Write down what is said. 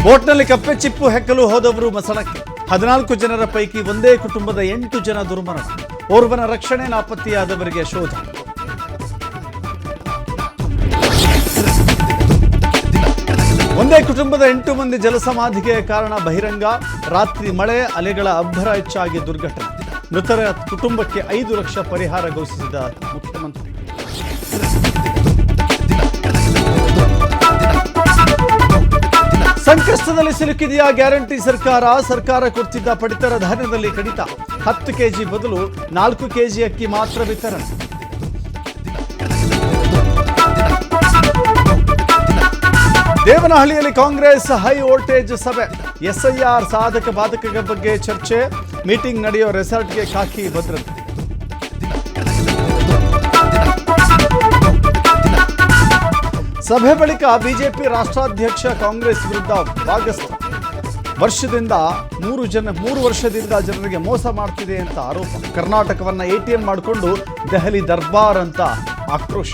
ಬೋಟ್ನಲ್ಲಿ ಕಪ್ಪೆ ಚಿಪ್ಪು ಹೆಕ್ಕಲು ಹೋದವರು ಮಸಣಕ್ಕೆ 14 ಜನರ ಪೈಕಿ ಒಂದೇ ಕುಟುಂಬದ 8 ಜನ ದುರ್ಮರಣ. ಓರ್ವನ ರಕ್ಷಣೆ, ನಾಪತ್ತೆಯಾದವರಿಗೆ ಶೋಧ. ಒಂದೇ ಕುಟುಂಬದ 8 ಮಂದಿ ಜಲಸಮಾಧಿಗೆ ಕಾರಣ ಬಹಿರಂಗ. ರಾತ್ರಿ ಮಳೆ, ಅಲೆಗಳ ಅಬ್ಬರ ಹೆಚ್ಚಾಗಿ ದುರ್ಘಟನೆ. ಮೃತರ ಕುಟುಂಬಕ್ಕೆ 5 ಲಕ್ಷ ಪರಿಹಾರ ಘೋಷಿಸಿದ ಮುಖ್ಯಮಂತ್ರಿ. ಸಂಕಷ್ಟದಲ್ಲಿ ಸಿಲುಕಿದೆಯಾ ಗ್ಯಾರಂಟಿ ಸರ್ಕಾರ ಕೊಡ್ತಿದ್ದ ಪಡಿತರ ಧಾನ್ಯದಲ್ಲಿ ಕಡಿತ. 10 ಕೆಜಿ ಬದಲು 4 ಕೆಜಿ ಅಕ್ಕಿ ಮಾತ್ರ ವಿತರಣೆ. ದೇವನಹಳ್ಳಿಯಲ್ಲಿ ಕಾಂಗ್ರೆಸ್ ಹೈ ವೋಲ್ಟೇಜ್ ಸಭೆ. ಎಸ್ಐಆರ್ ಸಾಧಕ ಬಾಧಕಗಳ ಬಗ್ಗೆ ಚರ್ಚೆ. ಮೀಟಿಂಗ್ ನಡೆಯೋ ರೆಸಾರ್ಟ್ಗೆ ಖಾಕಿ ಭದ್ರತೆ. ಸಭೆ ಬಳಿಕ ಬಿಜೆಪಿ ರಾಷ್ಟ್ರಾಧ್ಯಕ್ಷ ಕಾಂಗ್ರೆಸ್ ವಿರುದ್ಧ ವಾಗ್ದಾಳಿ. ಮೂರು ವರ್ಷದಿಂದ ಜನರಿಗೆ ಮೋಸ ಮಾಡ್ತಿದೆ ಅಂತ ಆರೋಪ. ಕರ್ನಾಟಕವನ್ನ ATM ಮಾಡಿಕೊಂಡು ದೆಹಲಿ ದರ್ಬಾರ್ ಅಂತ ಆಕ್ರೋಶ.